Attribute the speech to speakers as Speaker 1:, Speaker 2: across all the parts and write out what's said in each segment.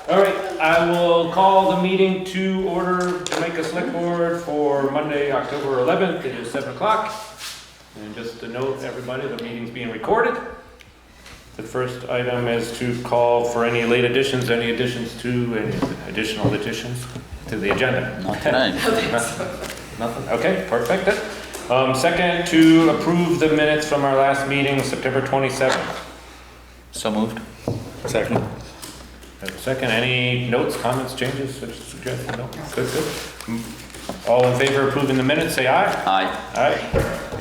Speaker 1: All right, I will call the meeting to order, Jamaica Selectboard for Monday, October 11th. It is 7 o'clock. And just to note, everybody, the meeting's being recorded. The first item is to call for any late additions, any additions to, any additional additions to the agenda.
Speaker 2: Not tonight.
Speaker 1: Nothing? Okay, perfect. Second, to approve the minutes from our last meeting, September 27th.
Speaker 2: So moved.
Speaker 3: Second.
Speaker 1: Second, any notes, comments, changes, suggestions? No? Good. All in favor of approving the minutes, say aye.
Speaker 2: Aye.
Speaker 1: Aye.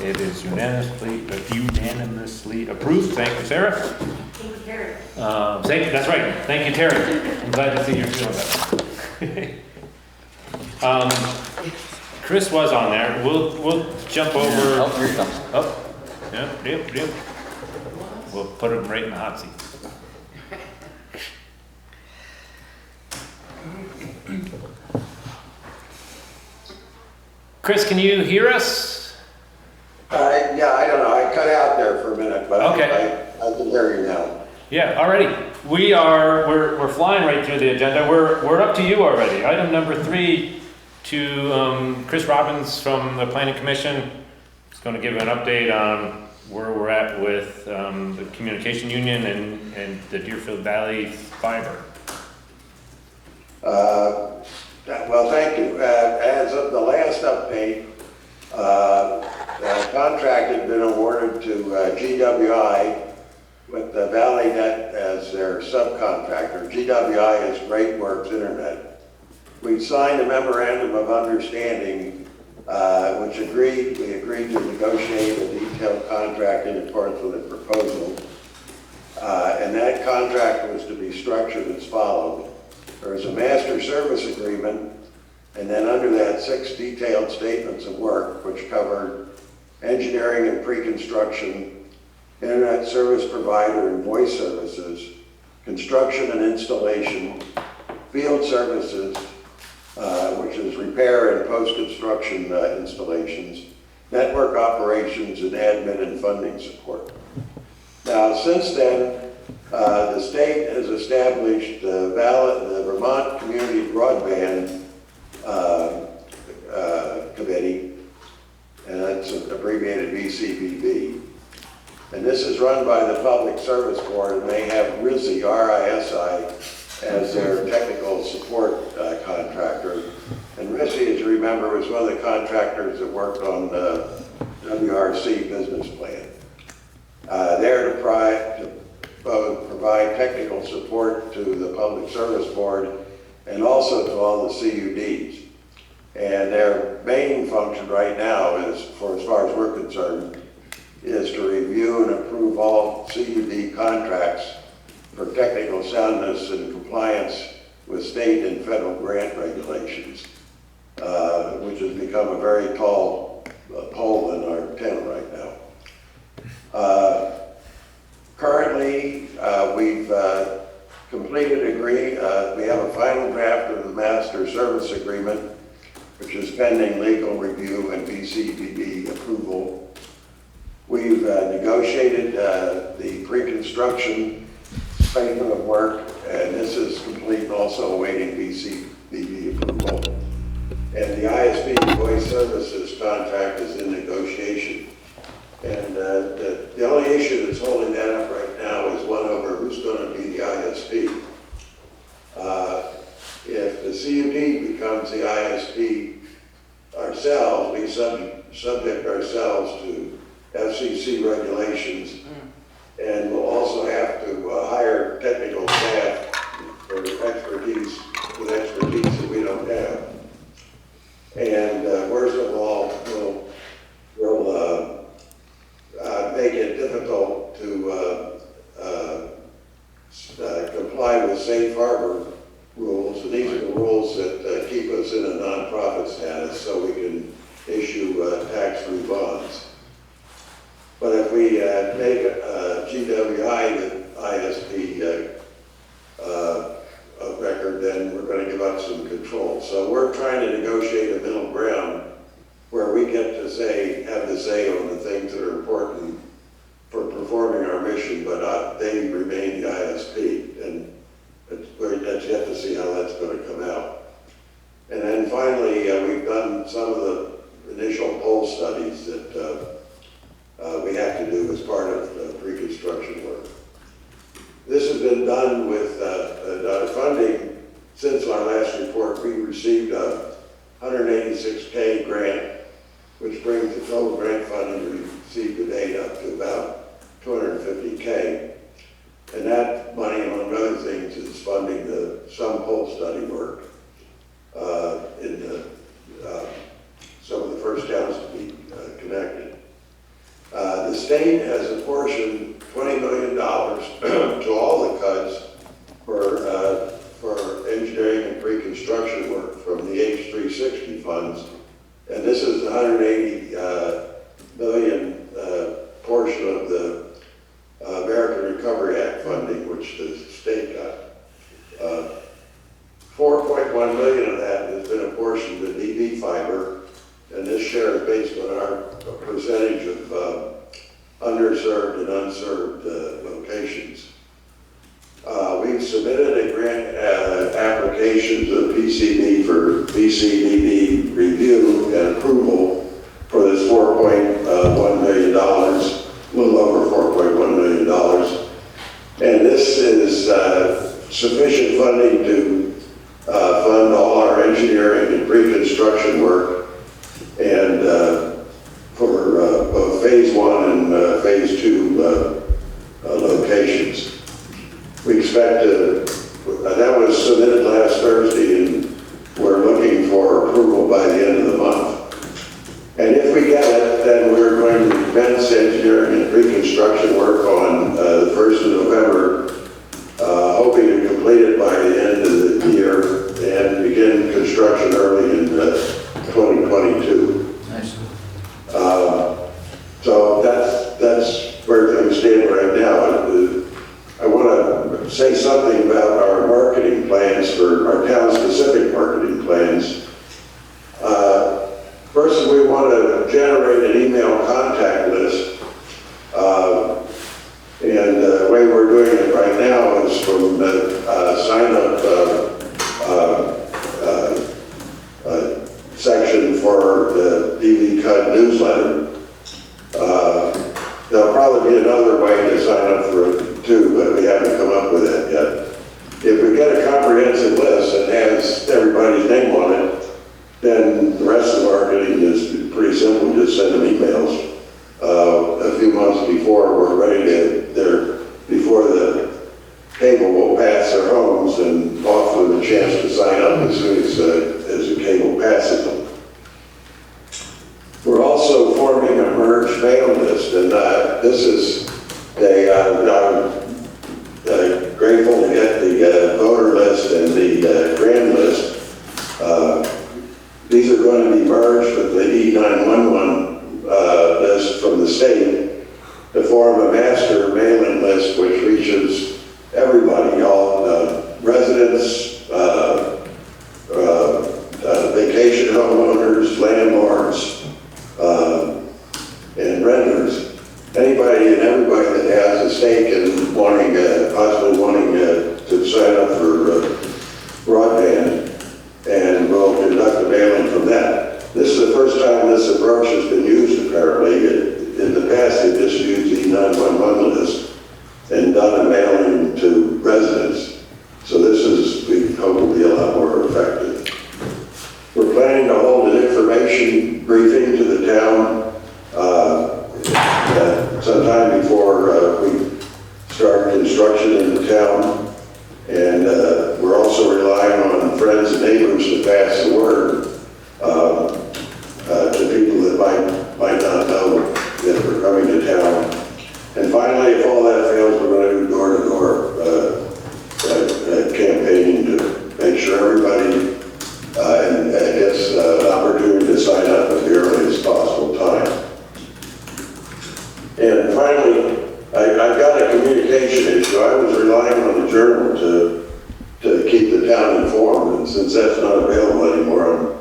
Speaker 1: It is unanimously approved. Thank you, Sarah.
Speaker 4: Thank you, Terry.
Speaker 1: That's right. Thank you, Terry. I'm glad to see you're feeling better. Chris was on there. We'll jump over.
Speaker 2: Oh, here he comes.
Speaker 1: Oh, yeah. We'll put him right in the hot seat. Chris, can you hear us?
Speaker 5: Yeah, I don't know. I cut out there for a minute, but
Speaker 1: Okay.
Speaker 5: I can hear you now.
Speaker 1: Yeah, already. We're flying right through the agenda. We're up to you already. Item number 3 to Chris Robbins from the Planning Commission. He's going to give an update on where we're at with the communication union and the Deerfield Valley fiber.
Speaker 5: Well, thank you. As of the last update, the contract had been awarded to GWI with the Valley Net as their subcontractor. GWI is Great Works Internet. We signed a memorandum of understanding, which we agreed to negotiate a detailed contract in accordance with the proposal. And that contract was to be structured as follows. There is a master service agreement, and then under that 6 detailed statements of work, which cover engineering and pre-construction, internet service provider and voice services, construction and installation, field services, which is repair and post-construction installations, network operations, and admin and funding support. Now, since then, the state has established the Vermont Community Broadband Committee, and that's abbreviated VCBB. And this is run by the Public Service Board, and they have RISI, R-I-S-I, as their technical support contractor. And RISI, as you remember, was one of the contractors that worked on the WRC business plan. They're to provide technical support to the Public Service Board and also to all the CUDs. And their main function right now is, as far as we're concerned, is to review and approve all CUD contracts for technical soundness and compliance with state and federal grant regulations, which has become a very tall pole in our tent right now. Currently, we've completed we have a final draft of the master service agreement, which is pending legal review and VCBB approval. We've negotiated the pre-construction statement of work, and this is complete and also awaiting VCBB approval. And the ISP voice services contract is in negotiation. And the only issue that's holding that up right now is one over who's going to be the ISP. If the CUD becomes the ISP ourselves, we subject ourselves to FCC regulations, and we'll also have to hire technical staff for expertise that we don't have. And worst of all, we'll make it difficult to comply with safe harbor rules. And these are the rules that keep us in a nonprofit status so we can issue tax-free bonds. But if we make GWI the ISP of record, then we're going to give up some control. So we're trying to negotiate a middle ground where we get to have the say on the things that are important for performing our mission, but they remain the ISP. And that's yet to received a 186K grant, which brings the total grant funding we received to date up to about 250K. And that money, among other things, is funding the some pole study work in some of the first towns to be connected. The state has apportioned $20 million to all the cuts for engineering and pre-construction work from the H360 funds. And this is the 180 million portion of the American Recovery Act funding, which the state got. 4.1 million of that has been apportioned to DVfiber, and this share is based on our percentage of underserved and unserved locations. We've submitted a grant application to the PCD for PCDD review and approval for this $4.1 million, a little over $4.1 million. And this is sufficient funding to fund all our engineering and pre-construction work, and for both phase 1 and phase 2 locations. We expect to, that was submitted last Thursday, and we're looking for approval by the end of the month. And if we get it, then we're going to commence engineering and pre-construction work on the 1st of November, hoping to complete it by the end of the year and begin construction early in 2022.
Speaker 2: Nice.
Speaker 5: So that's where things stand right now. I want to say something about our marketing plans, for our town-specific marketing plans. First, we want to generate an email contact list. And the way we're doing it right now is from the sign-up section for the DVCUD newsletter. There'll probably be another way to sign up for it too, but we haven't come up with that yet. If we get a comprehensive list that has everybody's name on it, then the rest of the marketing is pretty simple. Just send them emails a few months before we're ready to, before the cable will pass their homes, and offer them a chance to sign up as soon as the cable passes them. We're also forming a merged mail list, and this is I'm grateful to get the voter list and the grand list. These are going to be merged with the E911 list from the state to form a master mailing list which reaches everybody, all residents, vacation homeowners, landlords, and renters. Anybody and everybody that has a stake in wanting, possibly wanting to sign up for broadband, and we'll conduct a mailing from that. This is the first time this approach has been used, apparently. In the past, they just used the 911 list and done a mailing to residents. So this is, we hope, will be a lot more effective. We're planning to hold an information briefing to the town sometime before we start construction in the town. And we're also relying on friends and neighbors to pass the word to people that might not know that we're coming to town. And finally, if all that fails, we're going to do door-to-door campaigning to make sure everybody gets an opportunity to sign up at the earliest possible time. And finally, I've got a communication issue. I was relying on Adjourn to keep the town informed, and since that's not available anymore,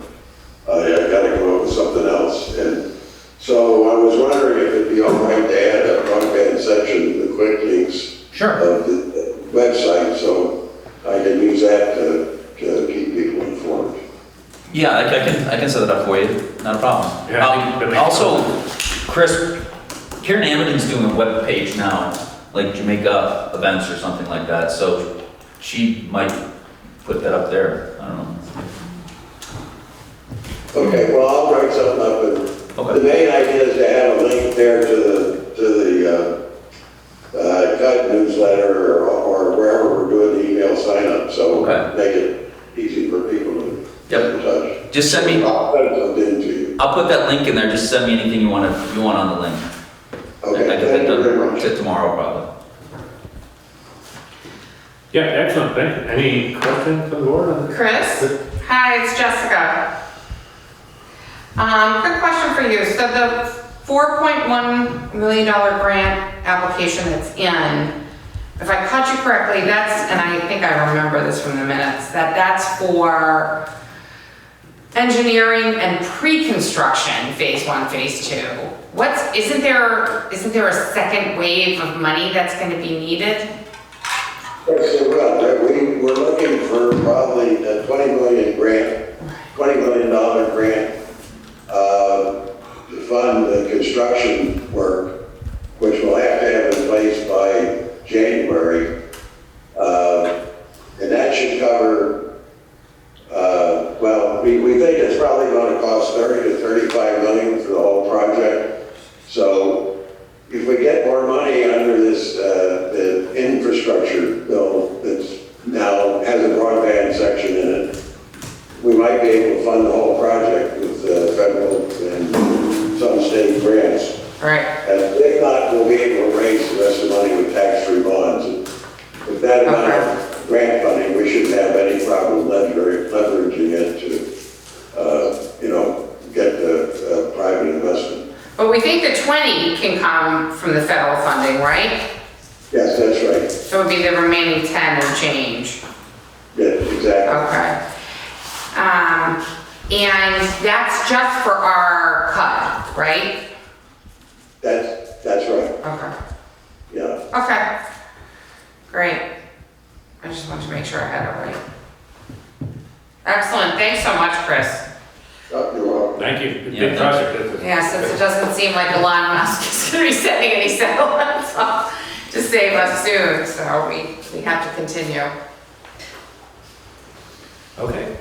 Speaker 5: I got to come up with something else. And so I was wondering if it'd be all right to add a broadband section, the quick links of the website, so I can use that to keep people informed.
Speaker 2: Yeah, I can set that up for you, not a problem.
Speaker 1: Yeah.
Speaker 2: Also, Chris, Karen Amadon's doing a web page now, like Jamaica events or something like that, so she might put that up there, I don't know.
Speaker 5: Okay, well, I'll write something up, and
Speaker 2: Okay.
Speaker 5: the main idea is to have a link there to the cut newsletter or wherever we're doing the email sign up, so
Speaker 2: Okay.
Speaker 5: make it easy for people to get in touch.
Speaker 2: Just send me,
Speaker 5: I'll send something to you.
Speaker 2: I'll put that link in there, just send me anything you want on the link.
Speaker 5: Okay,
Speaker 2: I can
Speaker 5: thank
Speaker 2: get
Speaker 5: you very
Speaker 2: done
Speaker 5: much.
Speaker 2: to tomorrow probably.
Speaker 1: Yeah, excellent, thank you. Any questions from the board on this?
Speaker 3: Chris? Hi, it's Jessica. Quick question for you. So the $4.1 million grant application that's in, if I caught you correctly, that's, and I think I remember this from the minutes, that's for engineering and pre-construction, phase 1, phase 2. Isn't there a second wave of money that's gonna be needed?
Speaker 5: Yes, it will. We're looking for probably a $20 million grant to fund the construction work, which we'll have to have in place by January. And that should cover, well, we think it's probably going to cost 30 to 35 million for the whole project. So if we get more money under this, the infrastructure bill that's now has a broadband section in it, we might be able to fund the whole project with federal and some state grants.
Speaker 3: Right.
Speaker 5: And if not, we'll be able to raise the rest of the money with tax-free bonds. And with that amount of grant funding, we shouldn't have any problem leveraging it to, get the private investment.
Speaker 3: But we think the 20 can come from the federal funding, right?
Speaker 5: Yes, that's right.
Speaker 3: So it would be the remaining 10 and change.
Speaker 5: Yeah, exactly.
Speaker 3: Okay. And that's just for our cut, right?
Speaker 5: That's right.
Speaker 3: Okay.
Speaker 5: Yeah.
Speaker 3: Okay. Great. I just wanted to make sure I had it right. Excellent. Thanks so much, Chris.
Speaker 5: Oh, you're welcome.
Speaker 1: Thank you,
Speaker 2: Yeah,
Speaker 1: big
Speaker 2: thanks.
Speaker 1: project. This is-
Speaker 3: Yeah, since it doesn't seem like Elon Musk is gonna be sending any satellites up to save us soon, so we have to continue.
Speaker 1: Okay.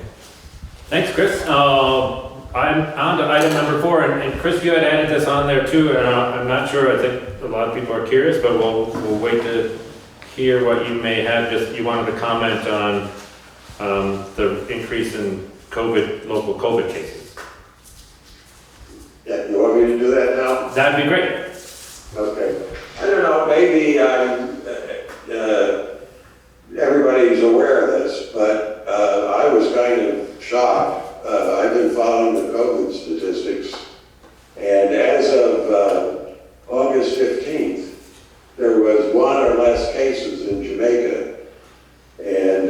Speaker 1: Thanks, Chris. I'm on to item number 4, and Chris, you had added this on there too, and I'm not sure, I think a lot of people are curious, but we'll wait to hear what you may have. Just, you wanted to comment on the increase in local COVID cases.
Speaker 5: Yeah, you want me to do that now?
Speaker 1: That'd be great.
Speaker 5: Okay. I don't know, maybe everybody's aware of this, but I was kind of shocked. I've been following the COVID statistics, and as of August 15th, there was 1 or less cases in Jamaica, and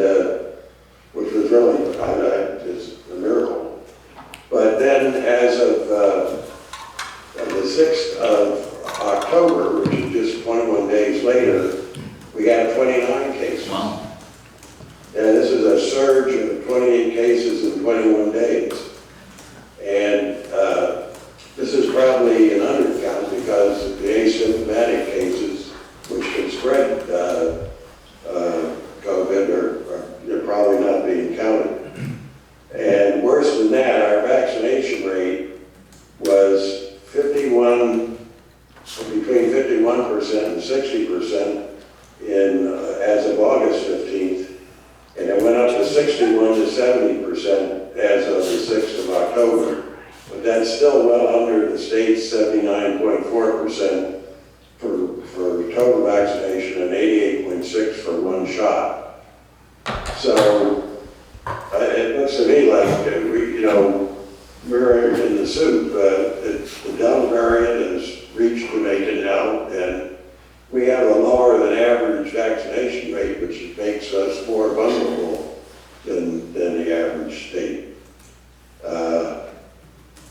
Speaker 5: which was really just a miracle. But then as of the 6th of October, which is just 21 days later, we had 29 cases.
Speaker 2: Wow.
Speaker 5: And this is a surge of 28 cases in 21 days. And this is probably an undercount because the asymptomatic cases, which can spread COVID, they're probably not being counted. And worse than that, our vaccination rate was between 51% and 60% as of August 15th. And it went up to 61 to 70% as of the 6th of October. But that's still well under the state's 79.4% for total vaccination and 88.6% for one shot. So it looks to me like we're in the soup. The Delta variant has reached Jamaica now, and we have a lower than average vaccination rate, which makes us more vulnerable than the average state.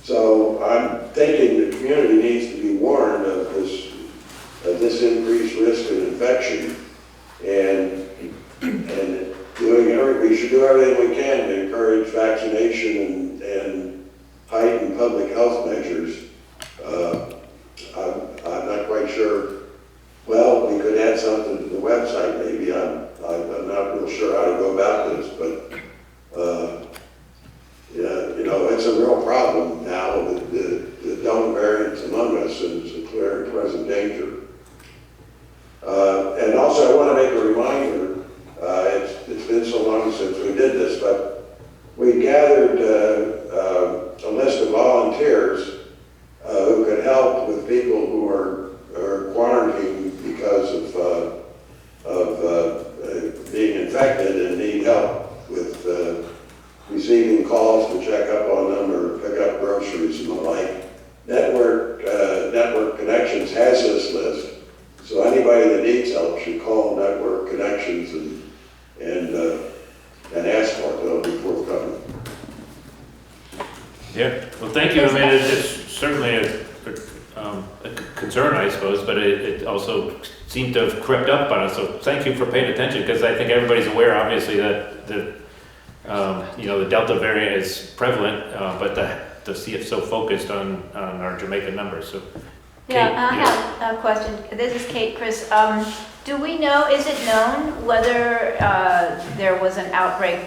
Speaker 5: So I'm thinking the community needs to be warned of this increased risk of infection, and we should do everything we can to encourage vaccination and heighten public health measures. I'm not quite sure. Well, we could add something to the website, maybe. I'm not real sure how to go about this, but, it's a real problem. in danger. And also I want to make a reminder, it's been so long since we did this, but we gathered a list of volunteers who could help with people who are quarantined because of being infected and need help with receiving calls to check up on them or pick up groceries and the like. Network Connections has this list, so anybody that needs help should call Network Connections and ask for it. They'll be forthcoming.
Speaker 1: Yeah, well, thank you. I mean, it's certainly a concern, I suppose, but it also seemed to have crept up on us. So thank you for paying attention, because I think everybody's aware, obviously, that the Delta variant is prevalent, but to see it so focused on our Jamaica numbers. So,
Speaker 4: Yeah,
Speaker 1: Kate,
Speaker 4: I have a question. This is Kate, Chris. Do we know, is it known whether there was an outbreak,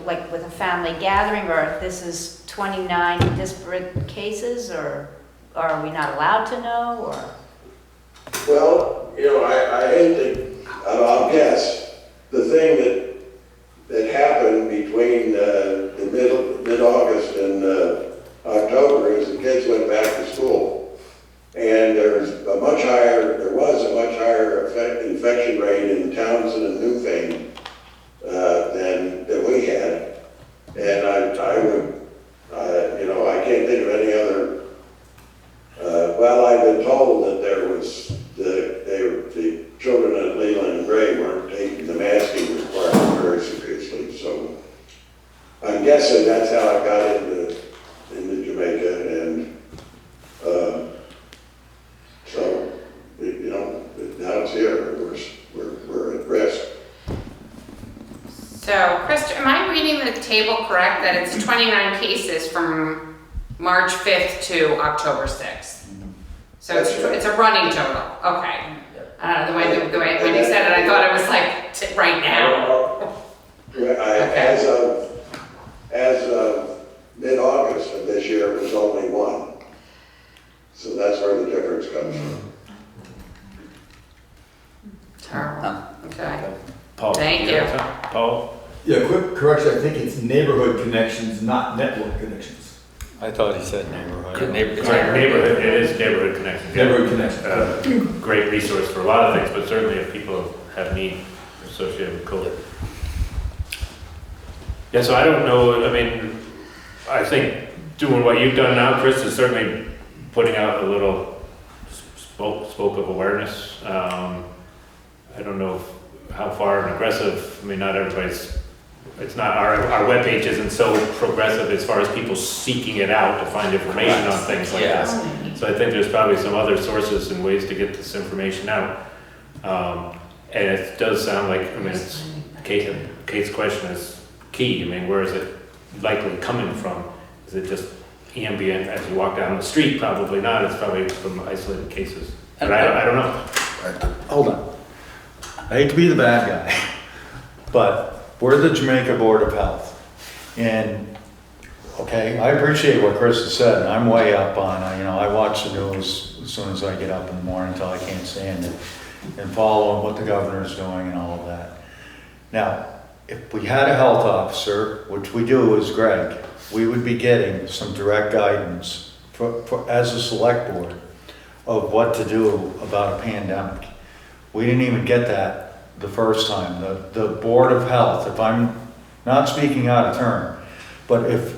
Speaker 4: like with a family gathering, or if this is 29 disparate cases, or are we not allowed to know, or?
Speaker 5: Well, I hate to, I'll guess, the thing that happened between the mid-August and October is the kids went back to school. And there was a much higher infection rate in Townsend and Newfane than we had. And I can't think of any other, I've been told that the children at Leland and Gray weren't taking the masking requirement very seriously. So I'm guessing that's how I got into Jamaica, and now it's here. We're at risk.
Speaker 3: So, Chris, am I reading the table correct, that it's 29 cases from March 5th to October 6th? So it's a running total, okay. The way when you said it, I thought it was like right now.
Speaker 5: As of mid-August of this year, it was only one. So that's where the difference comes from.
Speaker 3: Terrible, okay.
Speaker 1: Paul.
Speaker 3: Thank you.
Speaker 1: Paul?
Speaker 6: Yeah, quick correction, I think it's neighborhood connections, not network connections.
Speaker 7: I thought he said neighborhood.
Speaker 1: Right, neighborhood, it is Neighborhood Connections.
Speaker 6: Neighborhood connections.
Speaker 1: Great resource for a lot of things, but certainly if people have need associated with COVID. Yeah, so I don't know, I mean, I think doing what you've done now, Chris, is certainly putting out a little spoke of awareness. I don't know how far and aggressive, I mean, not everybody's, it's not, our webpage isn't so progressive as far as people seeking it out to find information on things like this. So I think there's probably some other sources and ways to get this information out. And it does sound like, I mean, Kate's question is key. I mean, where is it likely coming from? Is it just ambient as you walk down the street? Probably not. It's probably from isolated cases. But I don't know.
Speaker 7: Hold on. I hate to be the bad guy, but we're the Jamaica Board of Health. And, okay, I appreciate what Chris has said, and I'm way up on, I watch the news as soon as I get up in the morning until I can't stand it, and following what the governor's doing and all of that. Now, if we had a health officer, which we do as Greg, we would be getting some direct guidance as a select board of what to do about a pandemic. We didn't even get that the first time. The Board of Health, if I'm not speaking out of turn, but if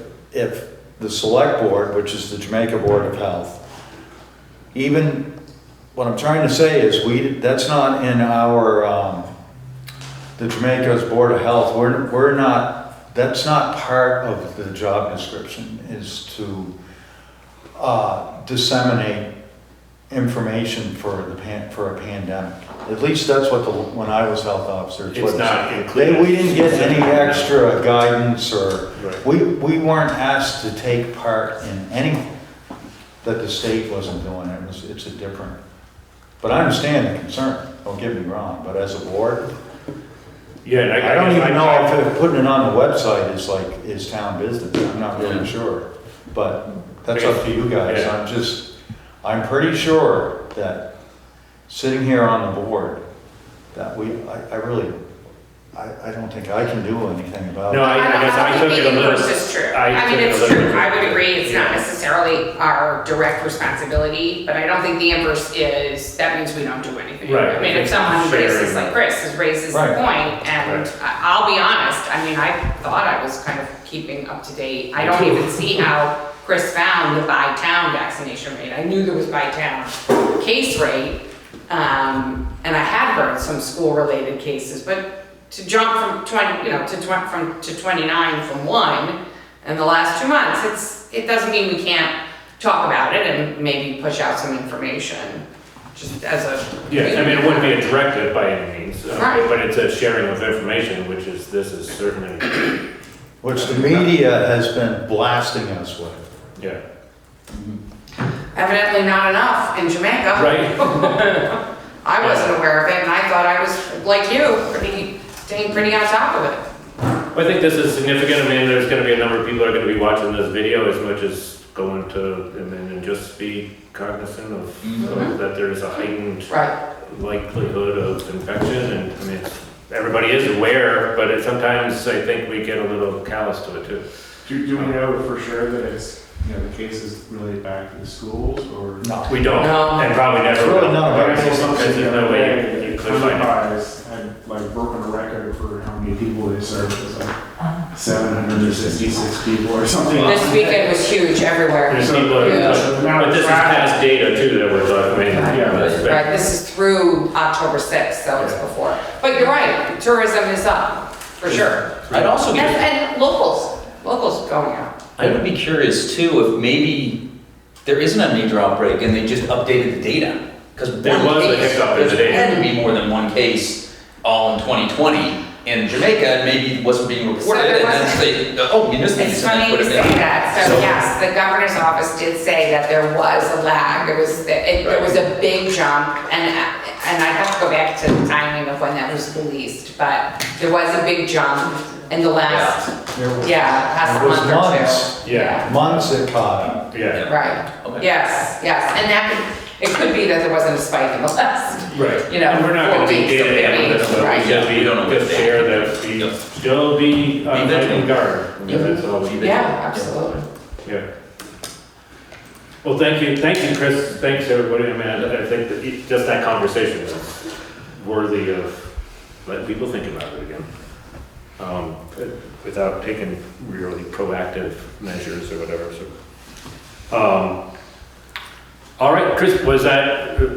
Speaker 7: the Select Board, which is the Jamaica Board of Health, even what I'm trying to say is that's not in our the Jamaica's Board of Health. We're not. That's not part of the job description. Is to disseminate information for a pandemic. At least that's what when I was health officer.
Speaker 1: It's not included.
Speaker 7: We didn't get any extra guidance, or
Speaker 1: Right.
Speaker 7: we weren't asked to take part in anything that the state wasn't doing. It's a different. But I understand the concern. Don't get me wrong. But as a board,
Speaker 1: Yeah, and
Speaker 7: I don't even know if putting it on the website is town business. I'm not really sure. But that's up to you guys.
Speaker 1: Yeah.
Speaker 7: I'm pretty sure that sitting here on the board, that I really, I don't think I can do anything about it.
Speaker 1: No, I guess I took it a little.
Speaker 3: This is true.
Speaker 1: I
Speaker 3: I mean,
Speaker 1: took it a
Speaker 3: it's
Speaker 1: little
Speaker 3: true.
Speaker 1: bit-
Speaker 3: I would agree, it's not
Speaker 1: Yeah.
Speaker 3: necessarily our direct responsibility, but I don't think the inverse is, that means we don't do anything.
Speaker 1: Right.
Speaker 3: I mean, if someone raises,
Speaker 1: Sharing.
Speaker 3: like Chris raises the
Speaker 7: Right.
Speaker 3: point, and
Speaker 1: Right.
Speaker 3: I'll be honest, I mean, I thought I was kind of keeping up to date. I don't even see how Chris found the by town vaccination rate. I knew there was by town case rate, and I had heard some school-related cases, but to jump from 20, to 29 from 1 in the last 2 months, it doesn't mean we can't talk about it and maybe push out some information, just as a.
Speaker 1: Yeah, I mean, it wouldn't be a directive by any means,
Speaker 3: Right.
Speaker 1: but it's a sharing of information, this is certainly,
Speaker 7: Which the media has been blasting us with.
Speaker 1: yeah.
Speaker 3: Evidently not enough in Jamaica.
Speaker 1: Right?
Speaker 3: I wasn't aware of it, and I thought I was, like you, staying pretty on top of it.
Speaker 1: I think this is significant. I mean, there's gonna be a number of people that are gonna be watching this video as much as going to, and just be cognizant of that there's a heightened
Speaker 3: Right.
Speaker 1: likelihood of infection, and I mean, everybody is aware, but sometimes I think we get a little callous to it too.
Speaker 8: Do we know for sure that it's, the cases related back to the schools, or?
Speaker 7: No.
Speaker 1: We don't,
Speaker 3: No.
Speaker 1: and probably never
Speaker 7: It's really
Speaker 1: will.
Speaker 7: not about
Speaker 1: Because there's no way you could find out.
Speaker 8: Enterprise had like broken a record for how many people they served, it was like 766 people or something.
Speaker 3: This weekend was huge everywhere.
Speaker 1: There's
Speaker 8: So,
Speaker 1: people,
Speaker 8: yeah, so the amount
Speaker 1: but
Speaker 8: of
Speaker 1: this is
Speaker 8: traffic-
Speaker 1: past data too that we're talking, I mean,
Speaker 8: Yeah.
Speaker 1: that's
Speaker 3: Right, this is through October 6th, so it's
Speaker 1: Yeah.
Speaker 3: before. But you're right, tourism is up, for sure.
Speaker 2: I'd also
Speaker 3: And,
Speaker 2: be,
Speaker 3: and locals going out.
Speaker 2: I would be curious too, if maybe there isn't a major outbreak and they just updated the data. Because
Speaker 1: There was a hiccup in the data.
Speaker 2: There had to be more than one case all in 2020 in Jamaica, and maybe it wasn't being reported,
Speaker 3: there
Speaker 2: and then
Speaker 3: wasn't.
Speaker 2: they, municipal.
Speaker 3: It's funny you say that, so
Speaker 2: So-
Speaker 3: yes, the governor's office did say that there was a lag, there was a big jump, and I'd have to go back to the timing of when that was released, but there was a big jump in the last,
Speaker 7: There was-
Speaker 3: past
Speaker 7: There was
Speaker 3: month or
Speaker 7: months.
Speaker 3: two.
Speaker 1: Yeah.
Speaker 7: Months it caught up.
Speaker 1: Yeah,
Speaker 3: Right,
Speaker 2: Okay.
Speaker 3: yes, and it could be that there wasn't a spike in the last,
Speaker 1: right.
Speaker 3: And
Speaker 1: we're not gonna be
Speaker 3: 4 weeks,
Speaker 1: data
Speaker 3: 15
Speaker 1: analysts,
Speaker 3: weeks,
Speaker 1: but
Speaker 3: right.
Speaker 1: we should be,
Speaker 2: We don't know what
Speaker 1: just
Speaker 2: the
Speaker 1: share
Speaker 2: data-
Speaker 1: that we
Speaker 2: Yep.
Speaker 1: still be on
Speaker 2: vigilant.
Speaker 1: guard. That's all we.
Speaker 3: yeah, absolutely.
Speaker 1: Yeah. Well, thank you, Chris, thanks everybody, I mean, I think that just that conversation is worthy of letting people think about it again. Without taking really proactive measures or whatever, so. All right, Chris,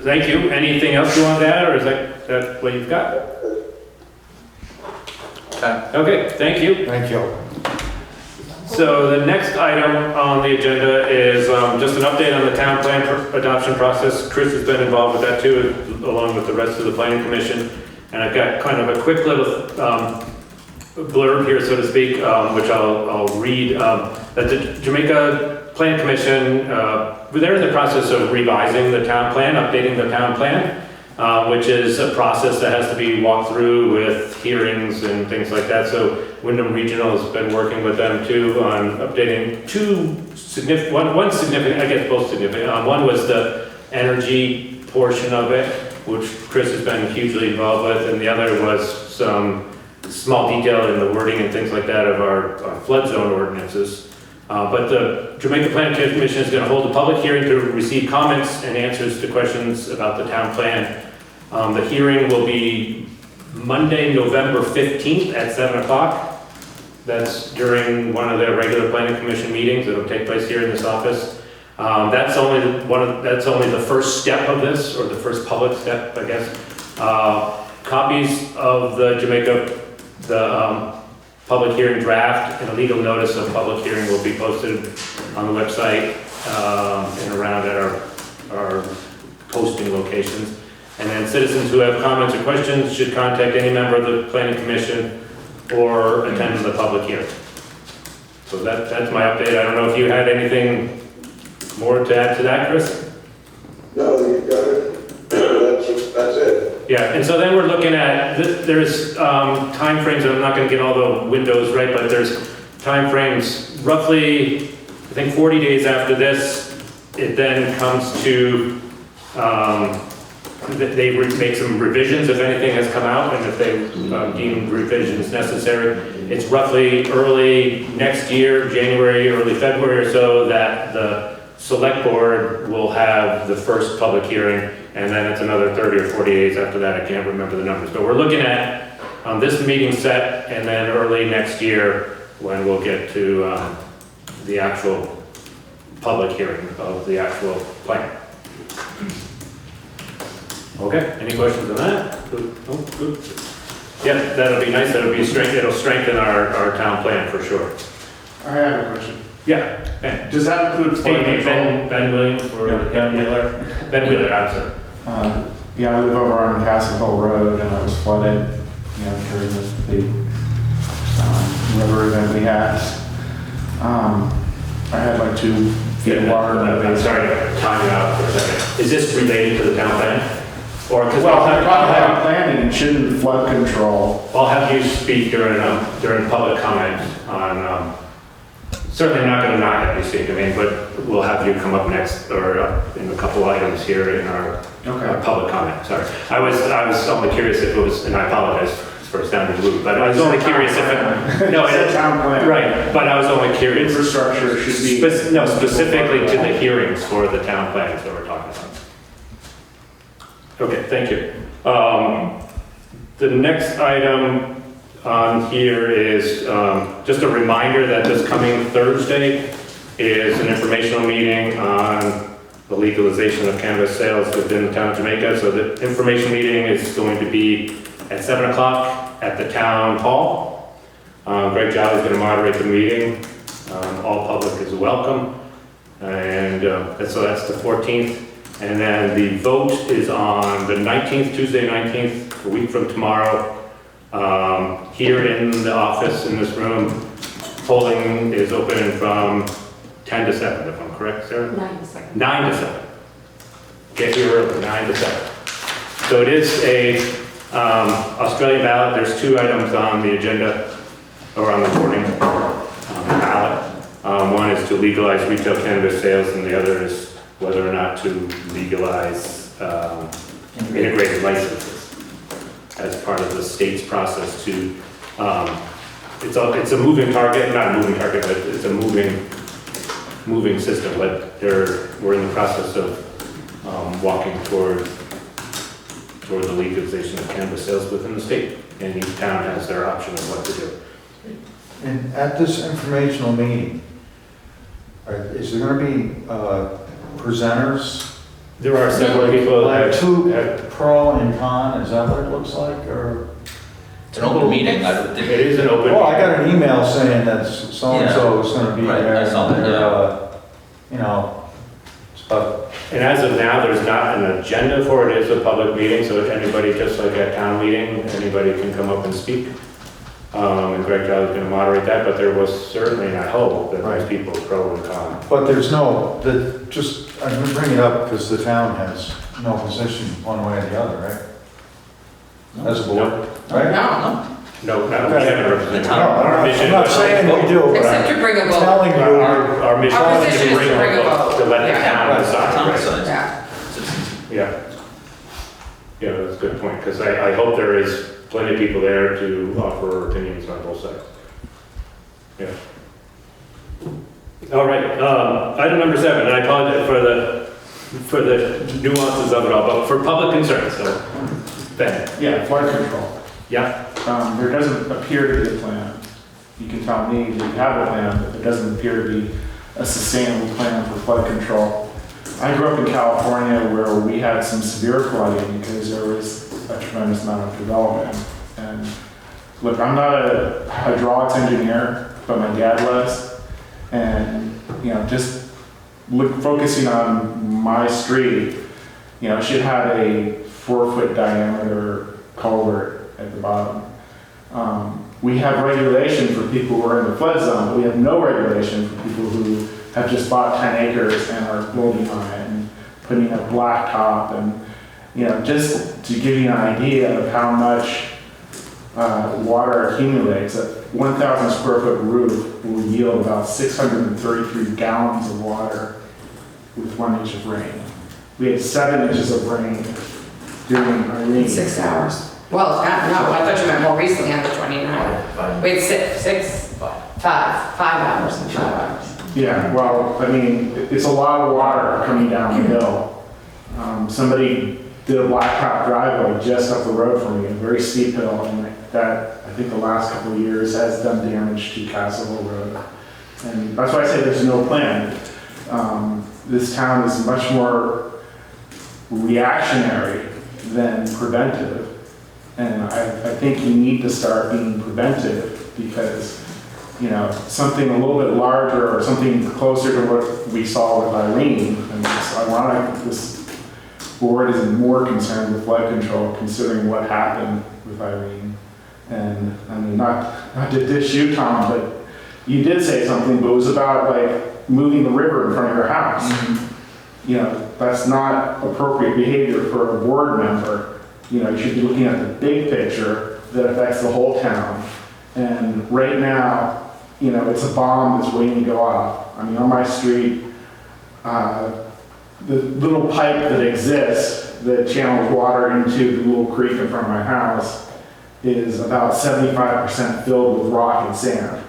Speaker 1: thank you, anything else you want to add, or is that what you've got? Okay, thank you.
Speaker 7: Thank you.
Speaker 1: So the next item on the agenda is just an update on the town plan adoption process. Chris has been involved with that too, along with the rest of the planning commission. And I've got kind of a quick little blurb here, so to speak, which I'll read. That the Jamaica Planning Commission, they're in the process of revising the town plan, updating the town plan, which is a process that has to be walked through with hearings and things like that. So Wyndham Regional has been working with them too on updating one significant, I guess both significant. One was the energy portion of it, which Chris has been hugely involved with, and the other was some small detail in the wording and things like that of our flood zone ordinances. But the Jamaica Planning Commission is going to hold a public hearing to receive comments and answers to questions about the town plan. The hearing will be Monday, November 15th at 7 o'clock. That's during one of their regular Planning Commission meetings. It'll take place here in this office. That's only the first step of this, or the first public step, I guess. Copies of the public hearing draft and a legal notice of public hearing will be posted on the website and around at our posting locations. And then citizens who have comments or questions should contact any member of the planning commission or attend the public hearing. So that's my update. I don't know if you had anything more to add to that, Chris?
Speaker 5: No, you got it. That's it.
Speaker 1: Yeah, and so then we're looking at, there's timeframes, and I'm not gonna get all the windows right, but there's timeframes roughly, I think 40 days after this, it then comes to that they make some revisions if anything has come out, and if they deem revisions necessary. It's roughly early next year, January, early February or so, that the select board will have the first public hearing, and then it's another 30 or 40 days after that. I can't remember the numbers, but we're looking at this meeting set, and then early next year when we'll get to the actual public hearing of the actual plan. Okay, any questions on that? Good. Oh, good. Yeah, that'll be nice. That'll be strength. It'll strengthen our town plan for sure.
Speaker 8: I have a question.
Speaker 1: Yeah, Ben.
Speaker 8: Does that include flood
Speaker 1: Hey,
Speaker 8: control?
Speaker 1: Ben Williams or
Speaker 8: Yeah,
Speaker 1: Ben Wheeler? Ben Wheeler, I'm sorry.
Speaker 8: Yeah, I live over on Castle Hill Road and it was flooded, you know, during this big river event we had. I had like 2 feet of water in the
Speaker 1: I'm
Speaker 8: basement.
Speaker 1: sorry to time you out for a second. Is this related to the town plan? Or, because
Speaker 8: Well, I'm talking about planning and shouldn't flood control.
Speaker 1: I'll have you speak during public comment on, certainly not going to not have you speak, I mean, but we'll have you come up next, or in a couple items here in our public comment, sorry. I was only curious if it was, and I apologize for sounding rude, but I was only curious if it, no,
Speaker 8: It's a town plan.
Speaker 1: right, but I was only curious.
Speaker 8: Infrastructure should be.
Speaker 1: No, specifically to the hearings for the town plans that we're talking about. Okay, thank you. The next item on here is just a reminder that this coming Thursday is an informational meeting on the legalization of cannabis sales within the town of Jamaica. So the information meeting is going to be at 7 o'clock at the town hall. Greg Jolly is going to moderate the meeting. All public is welcome. And so that's the 14th. And then the vote is on the 19th, Tuesday 19th, a week from tomorrow. Here in the office, in this room, polling is open from 10 to 7, if I'm correct, Sarah?
Speaker 3: 9 to 7.
Speaker 1: 9 to 7. Get here early, 9 to 7. So it is a Australian ballot. There's 2 items on the agenda, or on the voting ballot. One is to legalize retail cannabis sales, and the other is whether or not to legalize integrated licenses as part of the state's process to, it's a moving target, not a moving target, but it's a moving system, but we're in the process of walking toward the legalization of cannabis sales within the state, and each town has their option of what to do.
Speaker 7: And at this informational meeting, is there gonna be presenters?
Speaker 1: There are several people
Speaker 7: Like
Speaker 1: that
Speaker 7: 2 pro and con, is that what it looks like, or?
Speaker 2: It's an open meeting.
Speaker 1: it is an open.
Speaker 7: Well, I got an email saying that so-and-so is gonna be
Speaker 2: Right,
Speaker 7: there.
Speaker 2: I saw that,
Speaker 7: and they're,
Speaker 2: yeah.
Speaker 7: You know, but
Speaker 1: And as of now, there's not an agenda for it. It's a public meeting, so if anybody, just like at town meeting, anybody can come up and speak. And Greg Jolly's going to moderate that, but there was certainly, and I hope, that there's people pro and con.
Speaker 7: But there's I'm gonna bring it up because the town has no position one way or the other, right? As a board, right?
Speaker 3: No,
Speaker 1: No, not we haven't represented.
Speaker 2: The town.
Speaker 1: Our mission-
Speaker 7: I'm not saying we do, but
Speaker 3: except
Speaker 7: I'm
Speaker 3: to bring a vote.
Speaker 7: telling you.
Speaker 1: Our mission
Speaker 3: Our
Speaker 1: is
Speaker 3: position
Speaker 1: to
Speaker 3: is to bring a vote.
Speaker 1: to let the
Speaker 3: Yeah.
Speaker 1: town decide.
Speaker 2: Town
Speaker 1: right?
Speaker 2: decides.
Speaker 3: Yeah.
Speaker 1: Yeah. Yeah, that's a good point, because I hope there is plenty of people there to offer opinions on both sides. Yeah. All right, item number 7, and I apologize for the nuances of it all, but for public concerns, so, Ben.
Speaker 8: Yeah, flood control.
Speaker 1: Yeah,
Speaker 8: There doesn't appear to be a plan. You can tell me that you have a plan, but there doesn't appear to be a sustainable plan for flood control. I grew up in California where we had some severe flooding because there was a tremendous amount of development. And look, I'm not a hydraulics engineer, but my dad was. And, just focusing on my street, she had a 4-foot diameter culvert at the bottom. We have regulation for people who are in the flood zone, but we have no regulation for people who have just bought 10 acres and are building on it and putting up blacktop and, just to give you an idea of how much water accumulates, a 1,000 square foot roof will yield about 633 gallons of water with 1 inch of rain. We had 7 inches of rain during Irene.
Speaker 3: 6 hours. Well, no, I thought you meant more recently on the 29th. Wait, 5 hours and 5 hours.
Speaker 8: Yeah, well, I mean, it's a lot of water coming down the hill. Somebody did a blacktop driveway just up the road from me, a very steep hill, and that, I think the last couple of years has done damage to Castle Hill Road. And that's why I say there's no plan. This town is much more reactionary than preventive. And I think you need to start being preventive because, you know, something a little bit larger or something closer to what we saw with Irene, and it's ironic this board is more concerned with flood control considering what happened with Irene. And I mean, not to dish you, Tom, but you did say something, but it was about like moving the river in front of your house.
Speaker 7: Mm-hmm.
Speaker 8: You know, that's not appropriate behavior for a board member. You know, you should be looking at the big picture that affects the whole town. And right now, you know, it's a bomb that's waiting to go off. I mean, on my street, the little pipe that exists that channels water into the little creek in front of my house is about 75% filled with rock and sand.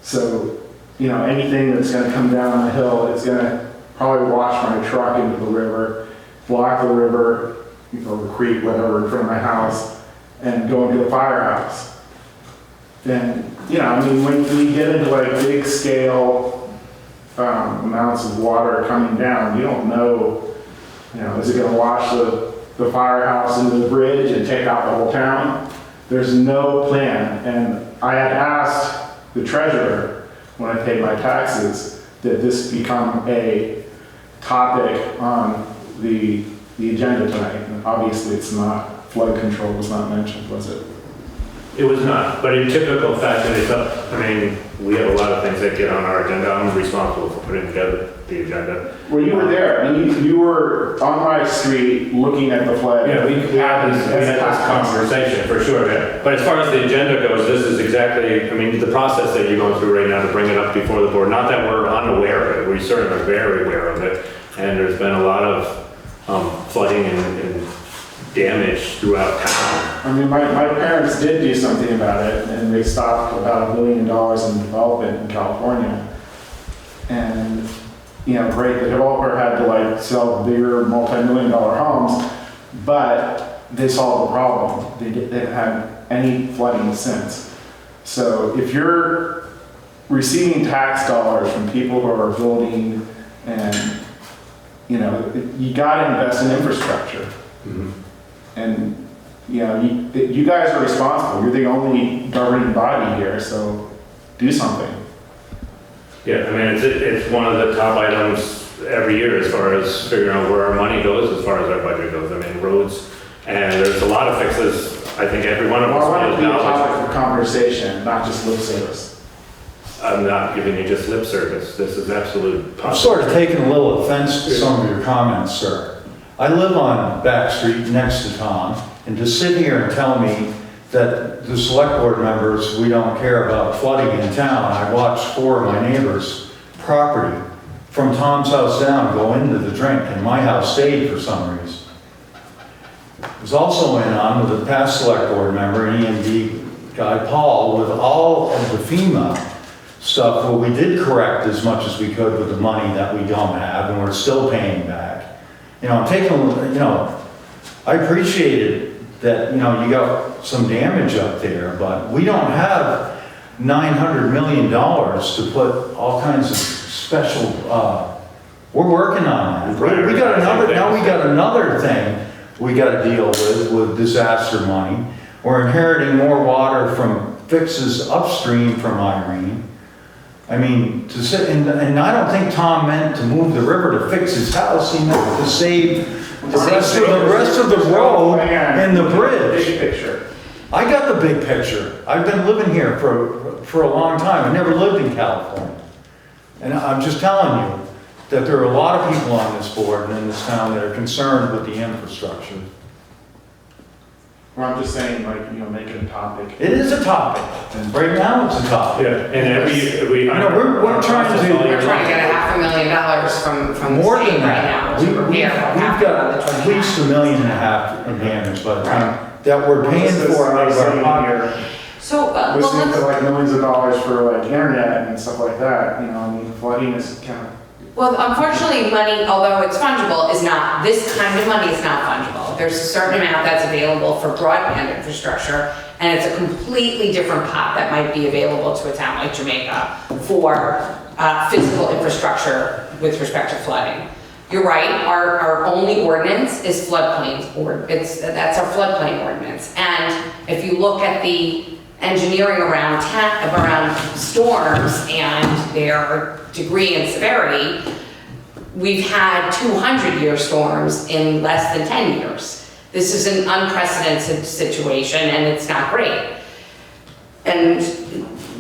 Speaker 8: So, you know, anything that's going to come down the hill is going to probably wash my truck into the river, block the river, or the creek, whatever, in front of my house, and go into the firehouse. And, you know, I mean, when you get into like big scale amounts of water coming down, you don't know, you know, is it going to wash the firehouse into the bridge and take out the whole town? There's no plan. And I had asked the treasurer when I paid my taxes that this become a topic on the agenda tonight. And obviously it's not. Flood control was not mentioned, was it?
Speaker 1: It was not, but in typical fashion, it's up, I mean, we have a lot of things that get on our agenda. I'm responsible for putting together the agenda.
Speaker 8: Well, you were there. I mean, you were on my street looking at the flag.
Speaker 1: Yeah, we had this conversation for sure. Yeah. But as far as the agenda goes, this is exactly, I mean, the process that you're going through right now to bring it up before the board. Not that we're unaware of it, we certainly are very aware of it. And there's been a lot of flooding and damage throughout town.
Speaker 8: I mean, my parents did do something about it, and they stopped about $1 billion in development in California. And, you know, great, the developer had to like sell bigger multi-million-dollar homes, but they solved the problem. They haven't had any flooding since. So if you're receiving tax dollars from people who are building, and, you know, you gotta invest in infrastructure.
Speaker 1: Mm-hmm.
Speaker 8: And, you know, you guys are responsible. You're the only governing body here, so do something.
Speaker 1: Yeah, I mean, it's one of the top items every year as far as figuring out where our money goes, as far as our budget goes. I mean, roads, and there's a lot of fixes. I think every one of us
Speaker 8: Well, I want to be a
Speaker 1: knows.
Speaker 8: topic for conversation, not just lip service.
Speaker 1: I'm not giving you just lip service. This is absolute.
Speaker 7: I'm sort of taking a little offense to some of your comments, sir. I live on Back Street next to Tom, and to sit here and tell me that the select board members, we don't care about flooding in town. I watched 4 of my neighbors' property from Tom's house down go into the drink, and my house stayed for some reason. It was also in on with the past select board member, an EMD guy, Paul, with all of the FEMA stuff, where we did correct as much as we could with the money that we don't have, and we're still paying back. You know, I'm taking, you know, I appreciated that, you know, you got some damage up there, but we don't have $900 million to put all kinds of special, we're working on that. We got another thing we got to deal with disaster money. We're inheriting more water from fixes upstream from Irene. I mean, to sit, and I don't think Tom meant to move the river to fix his house, he meant to save the rest of the road and the bridge.
Speaker 8: Big picture.
Speaker 7: I got the big picture. I've been living here for a long time. I never lived in California. And I'm just telling you that there are a lot of people on this board and in this town that are concerned with the infrastructure.
Speaker 8: Well, I'm just saying, like, you know, make it a topic.
Speaker 7: It is a topic, and right now it's a topic.
Speaker 1: Yeah, and every,
Speaker 7: we're trying to do-
Speaker 3: We're trying to get $500,000 from the
Speaker 7: More
Speaker 3: state
Speaker 7: than
Speaker 3: right
Speaker 7: that,
Speaker 3: now
Speaker 7: we've
Speaker 3: to repair what happened
Speaker 7: got
Speaker 3: on the
Speaker 7: at least
Speaker 3: 29th.
Speaker 7: $1.5 million in damage by the time that we're paying for out of our pocket.
Speaker 3: So,
Speaker 8: We're
Speaker 3: well,
Speaker 8: seeing for
Speaker 3: let's,
Speaker 8: like millions of dollars for like internet and stuff like that, you know, I mean, flooding is kind of,
Speaker 3: well, unfortunately, money, although it's fungible, is not, this kind of money is not fungible. There's a certain amount that's available for broadband infrastructure, and it's a completely different pot that might be available to a town like Jamaica for physical infrastructure with respect to flooding. You're right, our only ordinance is floodplains, that's our floodplain ordinance. And if you look at the engineering around storms and their degree and severity, we've had 200-year storms in less than 10 years. This is an unprecedented situation, and it's not great. And,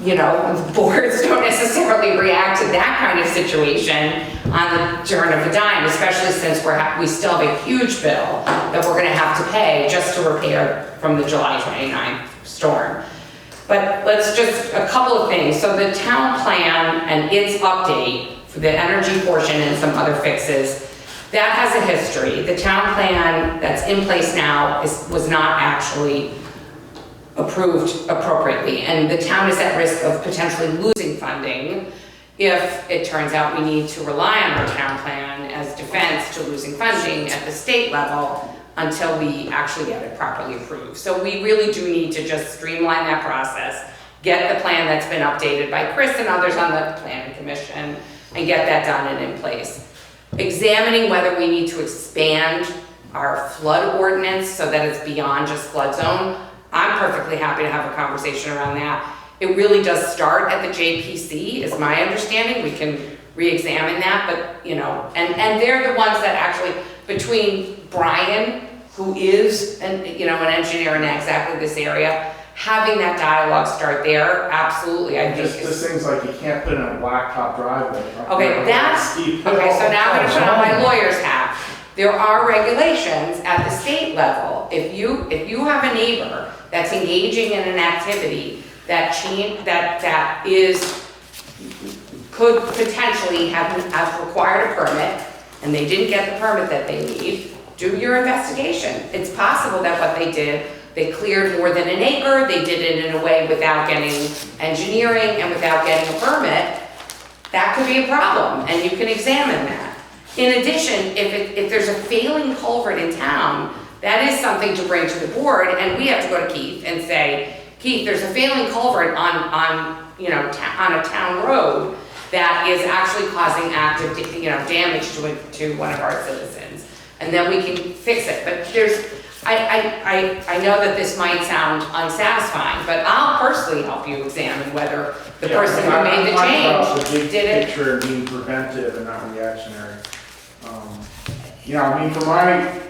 Speaker 3: you know, boards don't necessarily react to that kind of situation on the turn of a dime, especially since we still have a huge bill that we're gonna have to pay just to repair from the July 29th storm. But let's just, a couple of things. So the town plan and its update for the energy portion and some other fixes, that has a history. The town plan that's in place now was not actually approved appropriately, and the town is at risk of potentially losing funding if it turns out we need to rely on our town plan as defense to losing funding at the state level until we actually get it properly approved. So we really do need to just streamline that process, get the plan that's been updated by Chris and others on the planning commission, and get that done and in place. Examining whether we need to expand our flood ordinance so that it's beyond just flood zone. I'm perfectly happy to have a conversation around that. It really does start at the JPC, is my understanding. We can re-examine that, but, you know, and they're the ones that actually, between Brian, who is an engineer in exactly this area, having that dialogue start there, absolutely, I think.
Speaker 8: just things like you can't put in a blacktop driveway.
Speaker 3: Okay, that's, okay, so now I'm gonna put on my lawyer's hat. There are regulations at the state level. If you have a neighbor that's engaging in an activity that could potentially have required a permit, and they didn't get the permit that they need, do your investigation. It's possible that what they did, they cleared more than an acre, they did it in a way without getting engineering and without getting a permit. That could be a problem, and you can examine that. In addition, if there's a failing culvert in town, that is something to bring to the board, and we have to go to Keith and say, Keith, there's a failing culvert on a town road that is actually causing active, damage to one of our citizens, and then we can fix it. But I know that this might sound unsatisfying, but I'll personally help you examine whether the person who made the change
Speaker 8: the big
Speaker 3: did it.
Speaker 8: picture being preventive and not reactionary. I mean,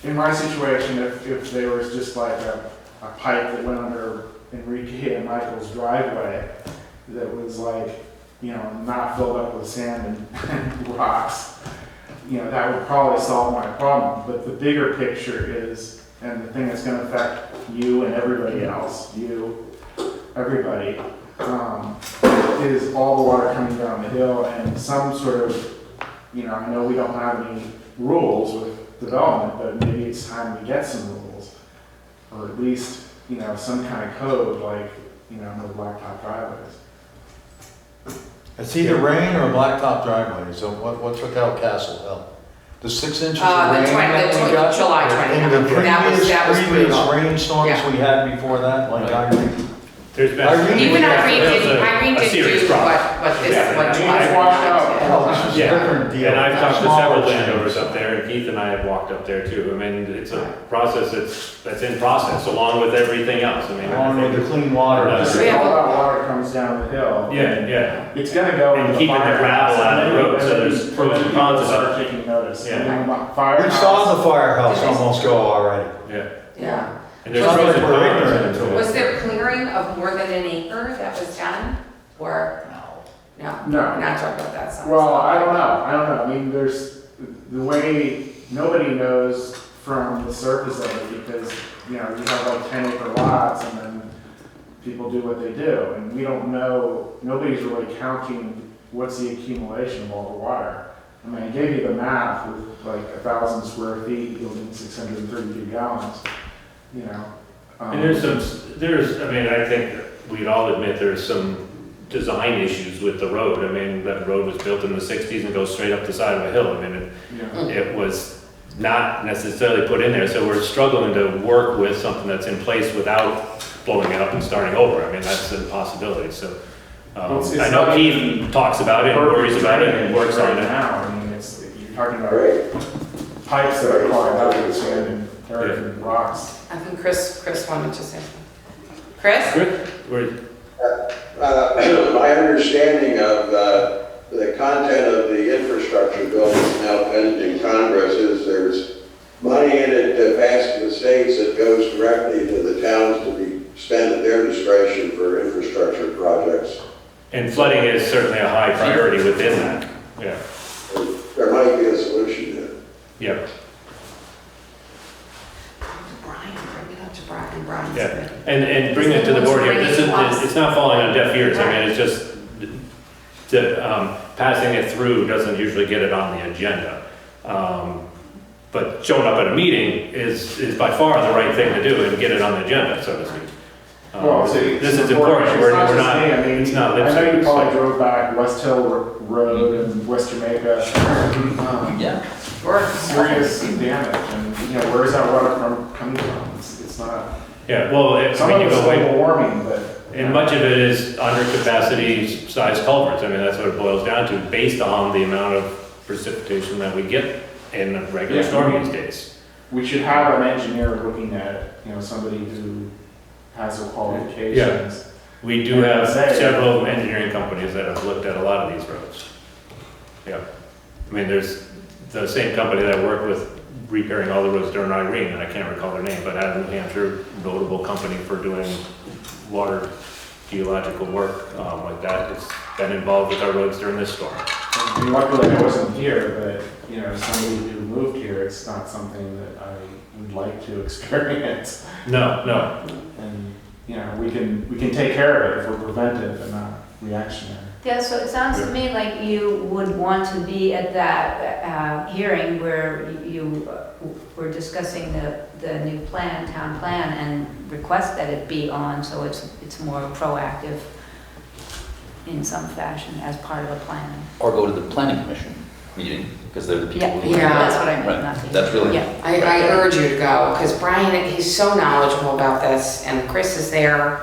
Speaker 8: in my situation, if there was just like a pipe that went under Enrique and Michael's driveway that was like, not filled up with sand and rocks, that would probably solve my problem. But the bigger picture is, and the thing that's gonna affect you and everybody else, everybody, is all the water coming down the hill and some sort of, I know we don't have any rules with development, but maybe it's time we get some rules. Or at least, some kind of code like, no blacktop driveways.
Speaker 7: It's either rain or a blacktop driveway, so what took out Castle Hill? The 6 inches of rain that we got?
Speaker 3: July 29th.
Speaker 7: And the
Speaker 3: That was
Speaker 7: previous
Speaker 3: brutal.
Speaker 7: rainstorms
Speaker 3: Yeah.
Speaker 7: we had before that, like
Speaker 1: There's been.
Speaker 3: Even Irene
Speaker 1: a
Speaker 3: did
Speaker 1: serious
Speaker 3: do
Speaker 1: problem.
Speaker 3: what July
Speaker 8: It's washed out.
Speaker 3: 29th
Speaker 7: Oh, this was a
Speaker 1: Yeah,
Speaker 7: different deal.
Speaker 1: and I've talked to
Speaker 7: Smaller
Speaker 1: several
Speaker 7: change.
Speaker 1: landowners up there, and Keith and I have walked up there too. I mean, it's a process that's in process, along with everything else. I mean,
Speaker 7: Along with the clean water.
Speaker 1: Yeah.
Speaker 8: Just
Speaker 3: Yeah.
Speaker 8: all that water comes down the hill.
Speaker 1: Yeah.
Speaker 8: It's gonna go
Speaker 1: And
Speaker 8: into
Speaker 1: keeping the gravel out of the road, so there's pros and cons of
Speaker 8: start
Speaker 1: it.
Speaker 8: taking notice.
Speaker 1: Yeah.
Speaker 8: And then
Speaker 7: We
Speaker 8: firehouse.
Speaker 7: saw the firehouse almost go already.
Speaker 1: Yeah.
Speaker 3: Yeah.
Speaker 1: And there's
Speaker 7: It's not
Speaker 1: pros
Speaker 7: like
Speaker 1: and
Speaker 7: we're
Speaker 1: cons
Speaker 7: ignorant
Speaker 1: to
Speaker 7: to
Speaker 1: it.
Speaker 3: Was there clearing of more than an acre that was done? Or, no?
Speaker 8: No.
Speaker 3: We're not talking about that size.
Speaker 8: Well, I don't know. I mean, there's the way nobody knows from the surface of it because, you know, you have like 10-acre lots and then people do what they do. And we don't know, nobody's really counting what's the accumulation of all the water. I mean, I gave you the math with like 1,000 square feet yielding 632 gallons, you know.
Speaker 1: And I mean, I think we'd all admit there's some design issues with the road. I mean, that road was built in the 60s and goes straight up the side of a hill. I mean, it was not necessarily put in there, so we're struggling to work with something that's in place without blowing it up and starting over. I mean, that's a possibility, so.
Speaker 8: It's
Speaker 1: I know
Speaker 8: not
Speaker 1: Keith talks about it, and worries about it, and works on it.
Speaker 8: Now, I mean, you're talking about pipes that are clogged up with sand and dirt and rocks.
Speaker 3: I think Chris wanted to say something. Chris?
Speaker 1: Good.
Speaker 5: My understanding of the content of the infrastructure bill that's now pending Congress is there's money in it to pass to the states that goes directly to the towns to be spent at their discretion for infrastructure projects.
Speaker 1: And flooding is certainly a high priority within that, yeah.
Speaker 5: There might be a solution there.
Speaker 1: Yeah,
Speaker 3: Brian, bring it up to Brian. Brian's
Speaker 1: yeah.
Speaker 3: good.
Speaker 1: And bring it to the board here. It's not falling on deaf ears. I mean, it's just, passing it through doesn't usually get it on the agenda. But showing up at a meeting is by far the right thing to do and get it on the agenda, so to speak.
Speaker 8: Well,
Speaker 1: This is important. We're not,
Speaker 8: I mean,
Speaker 1: it's not lip
Speaker 8: I know you
Speaker 1: service.
Speaker 8: probably drove back West Hill Road and West Jamaica.
Speaker 2: Yeah.
Speaker 8: Serious damage, and you know, where's that water coming from? It's not.
Speaker 1: Yeah, well,
Speaker 8: Some
Speaker 1: I mean,
Speaker 8: of
Speaker 1: you
Speaker 8: it's
Speaker 1: go way,
Speaker 8: global warming, but.
Speaker 1: and much of it is under capacity size culverts. I mean, that's what it boils down to, based on the amount of precipitation that we get in a regular
Speaker 8: Yeah.
Speaker 1: storm these days.
Speaker 8: We should have an engineer looking at it, you know, somebody who has the qualifications.
Speaker 1: We do have several engineering companies that have looked at a lot of these roads. Yeah. I mean, there's the same company that worked with repairing all the roads during Irene, and I can't recall their name, but out of New Hampshire, notable company for doing water geological work like that. It's been involved with our roads during this storm.
Speaker 8: And luckily I wasn't here, but, you know, somebody who moved here, it's not something that I would like to experience.
Speaker 1: No.
Speaker 8: And, you know, we can take care of it if we're preventive and not reactionary.
Speaker 4: Yeah, so it sounds to me like you would want to be at that hearing where you were discussing the new plan, town plan, and request that it be on, so it's more proactive in some fashion as part of a plan.
Speaker 2: Or go to the planning commission meeting, because they're the people who.
Speaker 3: Yeah.
Speaker 4: That's what I meant,
Speaker 2: Right.
Speaker 4: not the.
Speaker 2: That's really.
Speaker 4: Yeah.
Speaker 3: I urge you to go, because Brian, he's so knowledgeable about this, and Chris is there,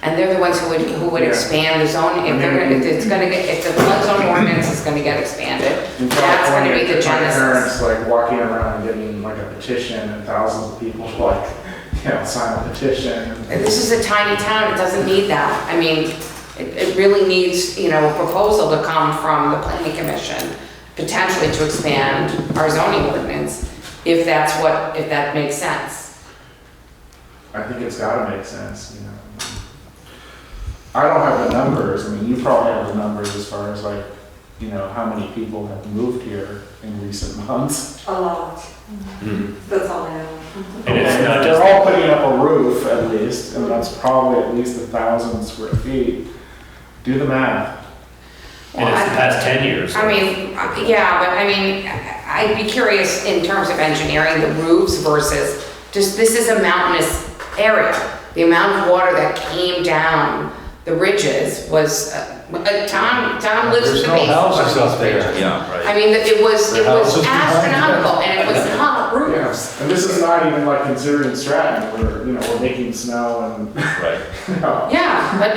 Speaker 3: and they're the ones who would
Speaker 8: Yeah.
Speaker 3: expand the zone, if the flood zone ordinance is gonna get expanded,
Speaker 8: In
Speaker 3: that's gonna
Speaker 8: California,
Speaker 3: be the
Speaker 8: my
Speaker 3: genesis.
Speaker 8: parents like walking around and getting like a petition and thousands of people like, you know, sign a petition.
Speaker 3: And this is a tiny town, it doesn't need that. I mean, it really needs, you know, a proposal to come from the planning commission, potentially to expand our zoning ordinance, if that makes sense.
Speaker 8: I think it's gotta make sense, you know. I don't have the numbers, I mean, you probably have the numbers as far as like, you know, how many people have moved here in recent months.
Speaker 9: A lot.
Speaker 1: Mhm.
Speaker 9: That's all I know.
Speaker 1: And it's not
Speaker 8: They're
Speaker 1: just,
Speaker 8: all putting up a roof at least, and that's probably at least 1,000 square feet. Do the math.
Speaker 1: and it's the past 10 years.
Speaker 3: I mean, yeah, but I mean, I'd be curious in terms of engineering, the roofs versus, just, this is a mountainous area. The amount of water that came down the ridges was, Tom lives
Speaker 7: There's
Speaker 3: in the
Speaker 7: no
Speaker 3: base.
Speaker 7: houses up there.
Speaker 2: Yeah, right.
Speaker 3: I mean, it was
Speaker 7: The houses behind
Speaker 3: astronomical, and it was not
Speaker 8: Yeah,
Speaker 3: roofs.
Speaker 8: and this is not even like considering Stratton, where, you know, we're making snow and,
Speaker 2: Right.
Speaker 8: you know.
Speaker 3: Yeah, but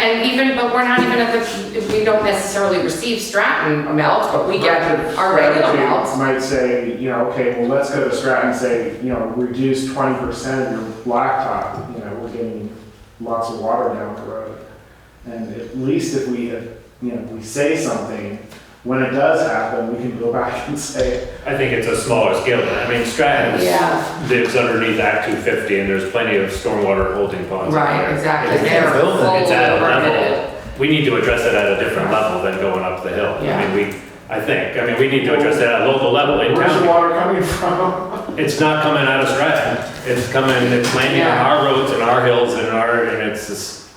Speaker 3: we're not even at the, we don't necessarily receive Stratton melt, but we get our regular
Speaker 8: Strategy
Speaker 3: melt.
Speaker 8: might say, you know, okay, well, let's go to Stratton and say, you know, reduce 20% of your blacktop, you know, we're getting lots of water down the road. And at least if we, you know, we say something, when it does happen, we can go back and say,
Speaker 1: I think it's a smaller scale. I mean, Stratton
Speaker 3: Yeah.
Speaker 1: lives underneath Act 250, and there's plenty of stormwater holding ponds. in
Speaker 3: Right,
Speaker 1: there.
Speaker 3: exactly.
Speaker 1: It's-
Speaker 3: They're
Speaker 7: build it.
Speaker 3: full
Speaker 1: It's at a
Speaker 3: permitted.
Speaker 1: level, we need to address it at a different level than going up the hill.
Speaker 3: Yeah.
Speaker 1: I mean, we need to address it at a local level in
Speaker 8: where's the
Speaker 1: town.
Speaker 8: water coming from?
Speaker 1: it's not coming out of Stratton. It's landing on our roads and our hills and it's just,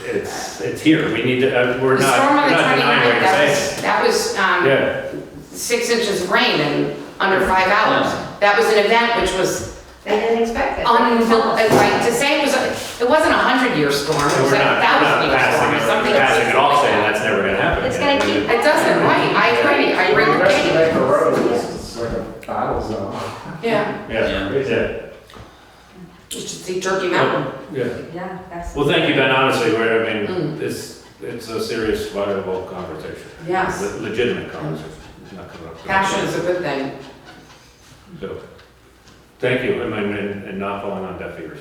Speaker 1: it's here. We need to, we're
Speaker 3: The
Speaker 1: not
Speaker 3: storm on the
Speaker 1: denying what
Speaker 3: 29th,
Speaker 1: you're saying.
Speaker 3: that was,
Speaker 1: Yeah,
Speaker 3: 6 inches of rain in under 5 hours. That was an event which was
Speaker 4: They didn't expect it.
Speaker 3: like, to say it wasn't a 100-year storm, it
Speaker 1: so
Speaker 3: was
Speaker 1: we're
Speaker 3: a
Speaker 1: not
Speaker 3: 1,000-year storm or something.
Speaker 1: passing it off saying that's never gonna happen.
Speaker 4: It's
Speaker 1: again.
Speaker 4: gonna keep-
Speaker 3: It doesn't, right, I agree, I agree
Speaker 8: The
Speaker 3: with
Speaker 8: rest of
Speaker 3: Katie.
Speaker 8: the road is like a battle zone.
Speaker 3: Yeah,
Speaker 1: Yeah.
Speaker 3: you should see Turkey Mountain.
Speaker 1: Yeah.
Speaker 4: Yeah, that's.
Speaker 1: Well, thank you, Ben, honestly, it's a serious, viable conversation.
Speaker 3: Yes.
Speaker 1: Legitimate conversation. It's not coming up.
Speaker 3: Passion is a good thing.
Speaker 1: So, thank you, and not falling on deaf ears.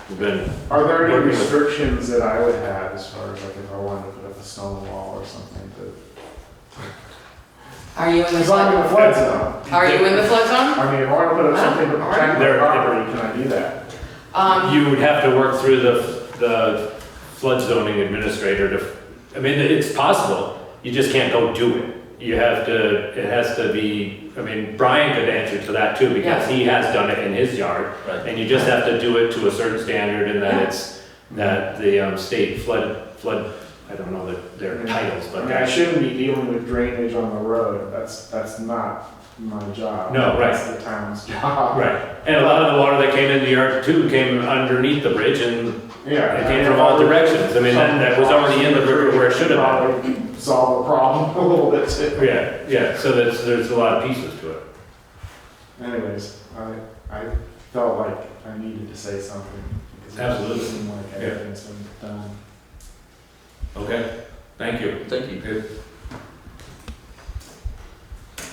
Speaker 1: We've been,
Speaker 8: Are there any
Speaker 1: Working with-
Speaker 8: restrictions that I would have as far as like if I wanted to put up a stone wall or something that?
Speaker 3: Are you in the
Speaker 8: Because I'm in the
Speaker 3: flood?
Speaker 8: flood zone.
Speaker 3: Are you in the flood zone?
Speaker 8: I mean, if I want to put up something to protect my
Speaker 1: There-
Speaker 8: property, can I do that?
Speaker 1: you would have to work through the flood zoning administrator to, I mean, it's possible, you just can't go do it. You have to, it has to be, I mean, Brian could answer to that too, because he has done it in his yard.
Speaker 2: Right.
Speaker 1: And you just have to do it to a certain standard, and that it's, that the state flood, I don't know their titles,
Speaker 8: I
Speaker 1: but
Speaker 8: mean, I
Speaker 1: that's,
Speaker 8: shouldn't be dealing with drainage on the road. That's not my job.
Speaker 1: No, right.
Speaker 8: That's the town's job.
Speaker 1: right. And a lot of the water that came in the yard too came underneath the bridge, and
Speaker 8: Yeah.
Speaker 1: it came from all directions. I mean, that was already in the river where it should have been.
Speaker 8: Probably solve the problem a little bit too.
Speaker 1: Yeah, so there's a lot of pieces to it.
Speaker 8: Anyways, I felt like I needed to say something. Because
Speaker 1: Absolutely.
Speaker 8: it seemed like
Speaker 1: Yeah.
Speaker 8: everything's been done.
Speaker 1: Okay, thank you.
Speaker 2: Thank you.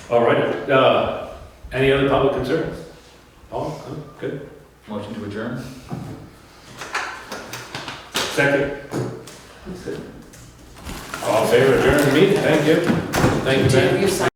Speaker 1: All right, any other public concerns? Paul, good.
Speaker 2: Motion to adjourn?
Speaker 1: Second? All in favor of adjourning the meeting? Thank you. Thank you, Ben.
Speaker 3: You sign